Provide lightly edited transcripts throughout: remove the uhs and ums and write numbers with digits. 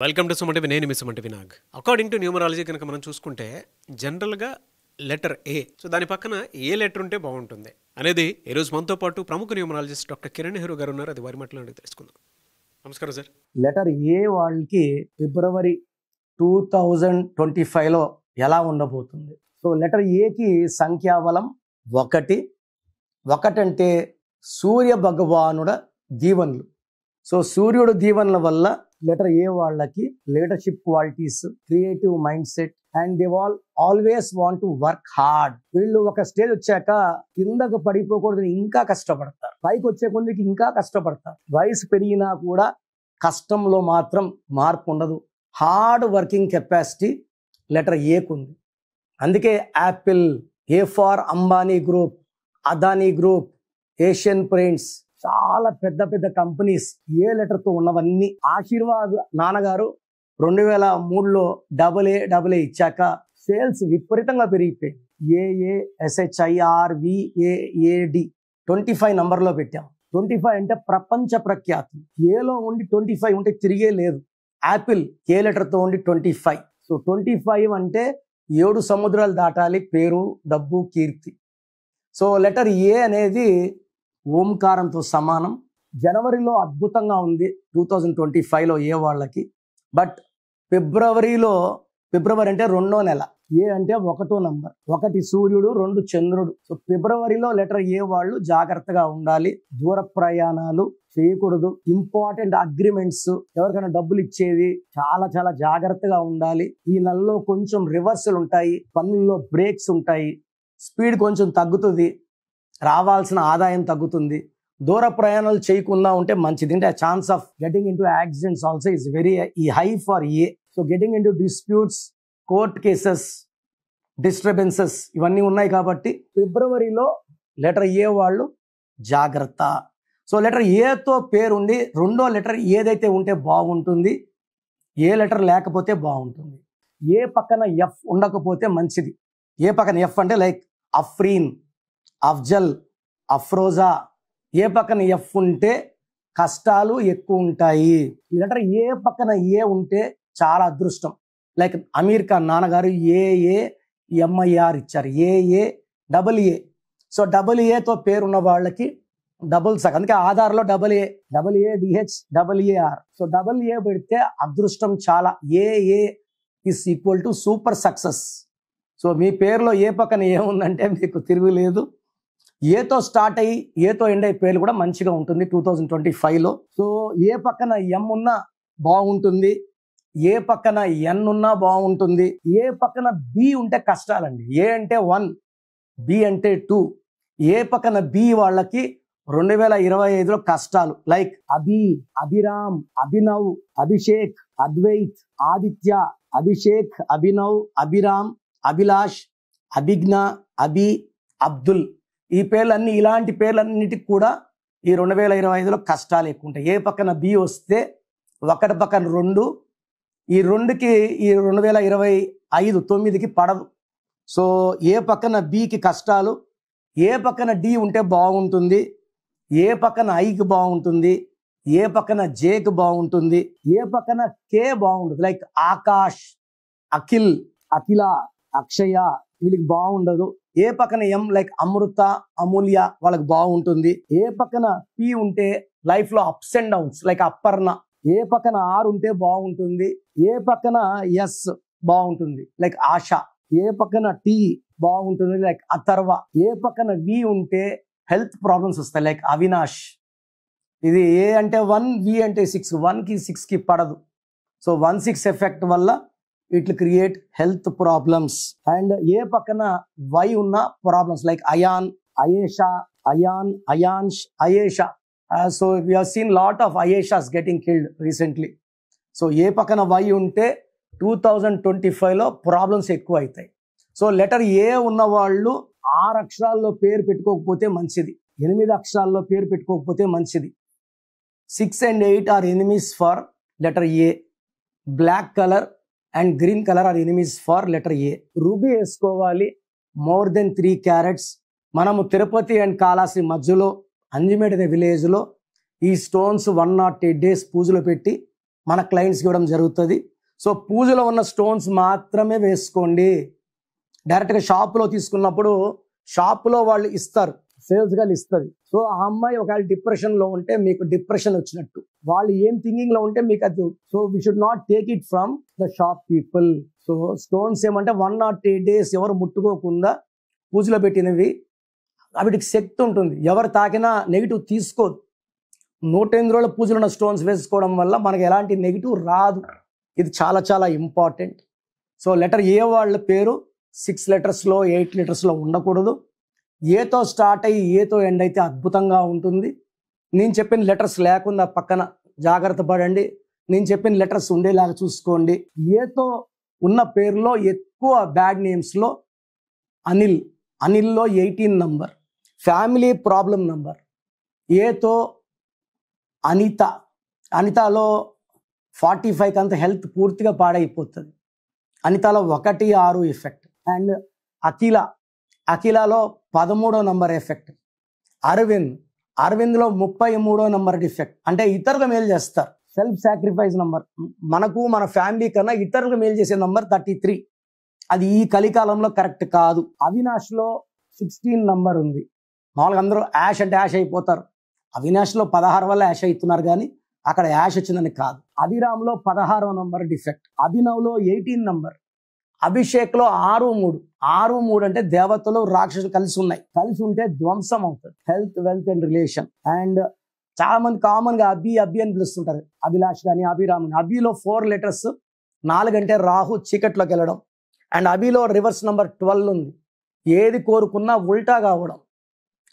Welcome to Suman TV. నేను మీ Suman TV Nag. According to numerology కనుక మనం చూసుకుంటే జనరల్గా లెటర్ ఏ, సో దాని పక్కన ఏ లెటర్ ఉంటే బాగుంటుంది అనేది ఈరోజు మనతో పాటు ప్రముఖ న్యూమరాలజిస్ట్ డాక్టర్ కిరణ్ నెహ్రూ గారు ఉన్నారు. అది వారి మాటలు తెలుసుకుందాం. నమస్కారం సార్. లెటర్ ఏ వాళ్ళకి ఫిబ్రవరి 2025లో ఎలా ఉండబోతుంది? సో లెటర్ ఏకి సంఖ్యాబలం 1. 1 అంటే సూర్య భగవానుడ దీవెనలు. సో సూర్యుడు దీవెనల వల్ల లెటర్ ఏ వాళ్ళకి leadership qualities, creative mind set and they always want to work hard. వీళ్ళు ఒక స్టేజ్ వచ్చాక కిందకు పడిపోకూడదు, ఇంకా కష్టపడతారు. పైకి వచ్చే కొద్దికి ఇంకా కష్టపడతారు. వయసు పెరిగినా కూడా కష్టంలో మాత్రం మార్పు ఉండదు. హార్డ్ వర్కింగ్ కెపాసిటీ లెటర్ ఏకు ఉంది. అందుకే Apple, A for Ambani group, Adani group, Asian Paints, చాలా పెద్ద పెద్ద కంపెనీస్ ఏ లెటర్తో ఉన్నవన్నీ. ఆశీర్వాద్ నాన్నగారు 2003లో AA ఇచ్చాక సేల్స్ విపరీతంగా పెరిగిపోయింది. AASHIRVAAD 25 నంబర్లో పెట్టాం. 25 అంటే ప్రపంచ ప్రఖ్యాతి. ఏలో ఉండి 25 ఉంటే తిరిగే లేదు. యాపిల్ ఏ లెటర్తో ఉండి 25. సో 25 అంటే 7 సముద్రాలు దాటాలి, పేరు, డబ్బు, కీర్తి. సో లెటర్ ఏ అనేది ఓంకారంతో సమానం. జనవరిలో అద్భుతంగా ఉంది 2025లో ఏ వాళ్ళకి. బట్ ఫిబ్రవరి అంటే 2వ నెల. ఏ అంటే 1వ నంబర్. 1 సూర్యుడు, 2 చంద్రుడు. సో ఫిబ్రవరిలో లెటర్ ఏ వాళ్ళు జాగ్రత్తగా ఉండాలి. దూర ప్రయాణాలు చేయకూడదు. ఇంపార్టెంట్ అగ్రిమెంట్స్, ఎవరికైనా డబ్బులు ఇచ్చేది చాలా చాలా జాగ్రత్తగా ఉండాలి. ఈ నెలలో కొంచెం రివర్సల్ ఉంటాయి, పనుల్లో బ్రేక్స్ ఉంటాయి, స్పీడ్ కొంచెం తగ్గుతుంది, రావాల్సిన ఆదాయం తగ్గుతుంది. దూర ప్రయాణాలు చేయకుండా ఉంటే మంచిది. అంటే chance of getting in to accidents also is very high for a. So getting in to disputes, court cases, disturbances ఇవన్నీ ఉన్నాయి. కాబట్టి ఫిబ్రవరిలో లెటర్ ఏ వాళ్ళు జాగ్రత్త. సో లెటర్ ఏతో పేరుండి 2వ లెటర్ ఏదైతే ఉంటే బాగుంటుంది, ఏ లెటర్ లేకపోతే బాగుంటుంది. ఏ పక్కన ఎఫ్ ఉండకపోతే మంచిది. ఏ పక్కన ఎఫ్ అంటే లైక్ అఫ్రీన్, అఫ్జల్, అఫ్రోజా. ఏ పక్కన ఎఫ్ ఉంటే కష్టాలు ఎక్కువ ఉంటాయి. ఈ లెటర్ ఏ పక్కన ఏ ఉంటే చాలా అదృష్టం. లైక్ అమీర్ ఖాన్ నాన్నగారు AAMIR ఇచ్చారు, AA. సో AA పేరున్న వాళ్ళకి డబుల్ సక్. అందుకే ఆధార్లో AADHAAR. సో AA పెడితే అదృష్టం చాలా. AA is equal to super success. So మీ పేరులో ఏ పక్కన ఏముందంటే మీకు తిరుగులేదు. ఏతో స్టార్ట్ అయ్యి ఏతో ఎండ్ అయ్యే పేర్లు కూడా మంచిగా ఉంటుంది 2025లో. సో ఏ పక్కన ఎం ఉన్నా బాగుంటుంది, ఏ పక్కన ఎన్ ఉన్నా బాగుంటుంది. ఏ పక్కన బి ఉంటే కష్టాలండి. ఏ అంటే 1, బి అంటే 2. ఏ పక్కన బి వాళ్ళకి 2025లో కష్టాలు. లైక్ అభి, అభిరామ్, అభినవ్, అభిషేక్, అద్వైత్, ఆదిత్య, అభిషేక్, అభినవ్, అభిరామ్, అభిలాష్, అభిజ్ఞ, అభి, అబ్దుల్. ఈ పేర్లన్నీ, ఇలాంటి పేర్లన్నిటికి కూడా ఈ 2025లో కష్టాలు ఎక్కువ ఉంటాయి. ఏ పక్కన బి వస్తే 1 పక్కన 2, ఈ 2కి ఈ 2025 9కి పడదు. సో ఏ పక్కన బికి కష్టాలు. ఏ పక్కన డి ఉంటే బాగుంటుంది, ఏ పక్కన ఐకి బాగుంటుంది, ఏ పక్కన జేకి బాగుంటుంది, ఏ పక్కన కే బాగుంటుంది. లైక్ ఆకాష్, అఖిల్, అఖిల, అక్షయ వీళ్ళకి బాగుండదు. ఏ పక్కన ఎం లైక్ అమృత, అమూల్య వాళ్ళకి బాగుంటుంది. ఏ పక్కన పి ఉంటే లైఫ్ లో ups and downs like Aparna. A పక్కన ఆర్ ఉంటే బాగుంటుంది. ఏ పక్కన ఎస్ బాగుంటుంది లైక్ ఆశ. ఏ పక్కన టి బాగుంటుంది లైక్ అథర్వ. ఏ పక్కన వి ఉంటే హెల్త్ ప్రాబ్లమ్స్ వస్తాయి లైక్ అవినాష్. ఇది ఏ అంటే 1, వి అంటే 6. 1కి 6కి పడదు. సో 1-6 ఎఫెక్ట్ వల్ల it create health problems. And A పక్కన వై ఉన్న problems like Ayan, Ayesha, Ayan, Ayansh, Ayesha. So we have seen lot of Ayeshas getting killed recently. So A పక్కన వై ఉంటే 2025లో ప్రాబ్లమ్స్ ఎక్కువ అవుతాయి. సో లెటర్ ఏ ఉన్న వాళ్ళు 6 అక్షరాల్లో పేరు పెట్టుకోకపోతే మంచిది, 8 అక్షరాల్లో పేరు పెట్టుకోకపోతే మంచిది. 6 and 8 are enemies for letter A. Black colour and green colour are enemies for letter A. Ruby వేసుకోవాలి మోర్ దెన్ 3 క్యారెట్స్. మనము తిరుపతి అండ్ కాళాశ్రీ మధ్యలో అంజిమేడ్ అనే విలేజ్లో ఈ స్టోన్స్ 108 days పూజలో పెట్టి మన క్లయింట్స్కి ఇవ్వడం జరుగుతుంది. సో పూజలో ఉన్న స్టోన్స్ మాత్రమే వేసుకోండి. డైరెక్ట్గా షాప్లో తీసుకున్నప్పుడు షాప్లో వాళ్ళు ఇస్తారు, సేల్స్ గారు ఇస్తుంది. సో ఆ అమ్మాయి ఒకవేళ డిప్రెషన్లో ఉంటే మీకు డిప్రెషన్ వచ్చినట్టు, వాళ్ళు ఏం థింకింగ్లో ఉంటే మీకు అది. So we should not take it from the shop people. So stones ఏమంటే 1 or 2 days ఎవరు ముట్టుకోకుండా పూజలో పెట్టినవి, వాటికి శక్తి ఉంటుంది. ఎవరు తాకినా నెగిటివ్ తీసుకోదు. 108 రోజుల పూజలు ఉన్న స్టోన్స్ వేసుకోవడం వల్ల మనకి ఎలాంటి నెగిటివ్ రాదు. ఇది చాలా చాలా ఇంపార్టెంట్. సో లెటర్ ఏ వాళ్ళ పేరు 6 letters 8 letters ఉండకూడదు. ఏతో స్టార్ట్ అయ్యి ఏతో ఎండ్ అయితే అద్భుతంగా ఉంటుంది. నేను చెప్పిన లెటర్స్ లేకుండా పక్కన జాగ్రత్త పడండి. నేను చెప్పిన లెటర్స్ ఉండేలాగా చూసుకోండి. ఏతో ఉన్న పేరులో ఎక్కువ బ్యాడ్ నేమ్స్లో అనిల్లో 18 నంబర్, ఫ్యామిలీ ప్రాబ్లం నంబర్. ఏతో అనితలో 45 అంత హెల్త్ పూర్తిగా పాడైపోతుంది. అనితలో 1, 6 ఎఫెక్ట్. అండ్ అఖిలలో 13వ నంబర్ ఎఫెక్ట్. అరవింద్లో 33వ నంబర్ డిఫెక్ట్. అంటే ఇతరులకు మేలు చేస్తారు. సెల్ఫ్ సాక్రిఫైస్ నంబర్, మనకు మన ఫ్యామిలీ కన్నా ఇతరులకు మేలు చేసే నంబర్ 33. అది ఈ కలికాలంలో కరెక్ట్ కాదు. అవినాష్లో 16 నంబర్ ఉంది. మామూలుగా అందరూ యాష్ అంటే యాష్ అయిపోతారు. అవినాష్లో 16 వల్ల యాష్ అవుతున్నారు, కానీ అక్కడ యాష్ వచ్చిందని కాదు. అభిరామ్లో 16వ నంబర్ డిఫెక్ట్. అభినవ్లో 18 నంబర్. అభిషేక్లో 6-3 అంటే దేవతలు రాక్షసులు కలిసి ఉన్నాయి. కలిసి ఉంటే ధ్వంసం అవుతుంది. Health, wealth and relation. And చాలా మంది కామన్ గా అభి అని పిలుస్తుంటారు. అభిలాష్ కానీ అభిరామ్. అభిలో 4 letters, 4 అంటే రాహు చీకట్లోకి వెళ్ళడం. అండ్ అభిలో రివర్స్ నంబర్ 12 ఉంది. ఏది కోరుకున్నా ఉల్టా కావడం.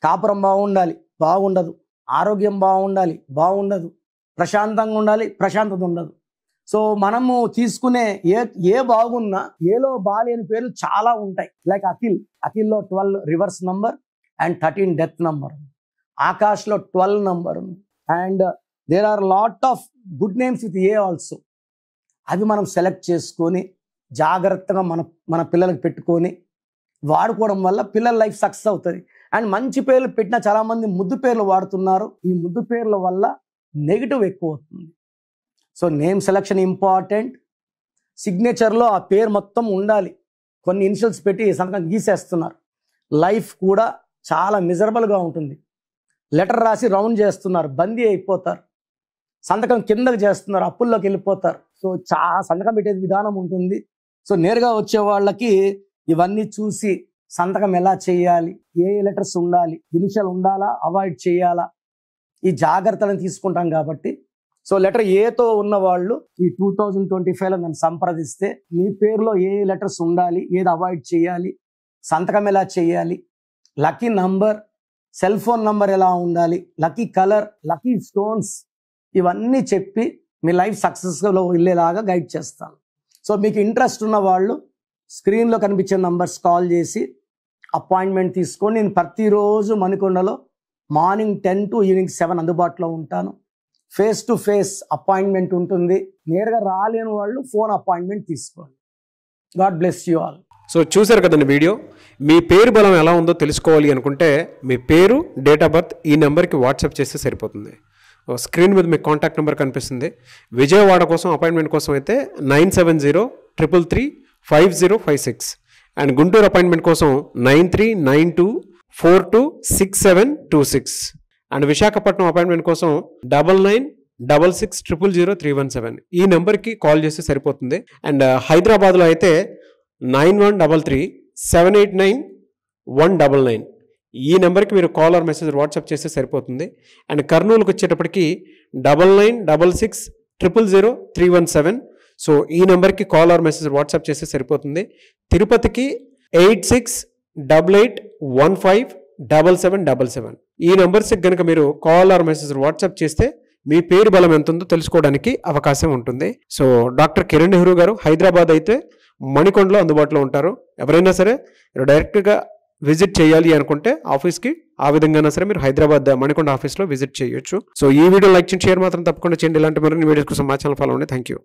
కాపురం బాగుండాలి, బాగుండదు. ఆరోగ్యం బాగుండదు. ప్రశాంతంగా ఉండాలి, ప్రశాంతత ఉండదు. సో మనము తీసుకునే ఏ బాగున్నా ఏలో బాలేని పేర్లు చాలా ఉంటాయి. లైక్ అఖిల్లో 12 reverse number and 13 death number. ఆకాష్లో 12 నంబర్ ఉంది. And there are lot of good names with A also. అవి మనం సెలెక్ట్ చేసుకొని జాగ్రత్తగా మన పిల్లలకు పెట్టుకొని వాడుకోవడం వల్ల పిల్లల లైఫ్ సక్సెస్ అవుతుంది. అండ్ మంచి పేర్లు పెట్టిన చాలా మంది ముద్దు పేర్లు వాడుతున్నారు. ఈ ముద్దు పేర్ల వల్ల నెగిటివ్ ఎక్కువ అవుతుంది. So name selection important. సిగ్నేచర్లో ఆ పేరు మొత్తం ఉండాలి. కొన్ని ఇనిషియల్స్ పెట్టి సంతకం గీసేస్తున్నారు. లైఫ్ కూడా చాలా మిజరబుల్గా ఉంటుంది. లెటర్ రాసి రౌండ్ చేస్తున్నారు, బందీ అయిపోతారు. సంతకం కిందకి చేస్తున్నారు, అప్పుల్లోకి వెళ్ళిపోతారు. సో సంతకం పెట్టే విధానం ఉంటుంది. సో నేరుగా వచ్చే వాళ్ళకి ఇవన్నీ చూసి సంతకం ఎలా చేయాలి, ఏ లెటర్స్ ఉండాలి, ఇనిషియల్ ఉండాలా, అవాయిడ్ చేయాలా, ఈ జాగ్రత్తలను తీసుకుంటాం కాబట్టి. సో లెటర్ ఏతో ఉన్న వాళ్ళు ఈ 2025లో నన్ను సంప్రదిస్తే మీ పేరులో ఏ లెటర్స్ ఉండాలి, ఏది అవాయిడ్ చేయాలి, సంతకం ఎలా చేయాలి, lucky number, cell phone number ఎలా ఉండాలి, లక్కీ కలర్, లక్కీ స్టోన్స్, ఇవన్నీ చెప్పి మీ లైఫ్ సక్సెస్లో వెళ్ళేలాగా గైడ్ చేస్తాను. సో మీకు ఇంట్రెస్ట్ ఉన్న వాళ్ళు స్క్రీన్లో కనిపించే నంబర్స్ కాల్ చేసి అపాయింట్మెంట్ తీసుకొని, నేను ప్రతిరోజు మణికొండలో మార్నింగ్ 10 to ఈవినింగ్ 7 అందుబాటులో ఉంటాను. ఫేస్ టు ఫేస్ అపాయింట్మెంట్ ఉంటుంది. నేరుగా రాలేని వాళ్ళు ఫోన్ అపాయింట్మెంట్ తీసుకోండి. God bless you all. So చూసారు కదండి వీడియో. మీ పేరు బలం ఎలా ఉందో తెలుసుకోవాలి అనుకుంటే మీ పేరు, డేట్ ఆఫ్ బర్త్ ఈ నెంబర్కి వాట్సాప్ చేస్తే సరిపోతుంది. స్క్రీన్ మీద మీకు కాంటాక్ట్ నెంబర్ కనిపిస్తుంది. విజయవాడ కోసం అపాయింట్మెంట్ కోసం అయితే 9703335056 అండ్ గుంటూరు అపాయింట్మెంట్ కోసం 9392426726 అండ్ విశాఖపట్నం అపాయింట్మెంట్ కోసం 9966600317 ఈ నెంబర్కి కాల్ చేస్తే సరిపోతుంది. అండ్ హైదరాబాద్లో అయితే 9133789199 ఈ నెంబర్కి మీరు కాల్ ఆర్ మెసేజ్ వాట్సాప్ చేస్తే సరిపోతుంది. అండ్ కర్నూలుకి వచ్చేటప్పటికి 9966000317 సో ఈ నెంబర్కి కాల్ ఆర్ మెసేజ్ వాట్సాప్ చేస్తే సరిపోతుంది. తిరుపతికి 8688157777 ఈ నెంబర్స్కి కనుక మీరు కాల్ ఆర్ మెసేజ్ వాట్సాప్ చేస్తే మీ పేరు బలం ఎంత ఉందో తెలుసుకోవడానికి అవకాశం ఉంటుంది. సో డాక్టర్ కిరణ్ నెహ్రూ గారు హైదరాబాద్ అయితే మణికొండలో అందుబాటులో ఉంటారు. ఎవరైనా సరే మీరు డైరెక్ట్గా విజిట్ చేయాలి అనుకుంటే ఆఫీస్కి ఆ విధంగా సరే మీరు హైదరాబాద్ మణికొండ ఆఫీస్లో విజిట్ చేయొచ్చు. సో ఈ వీడియో లైక్ చేయండి, షేర్ మాత్రం తప్పకుండా చేయండి. ఇలాంటి మరిన్ని వీడియోస్ కోసం మా ఛానల్ ఫాలో అవ్వండి. Thank you.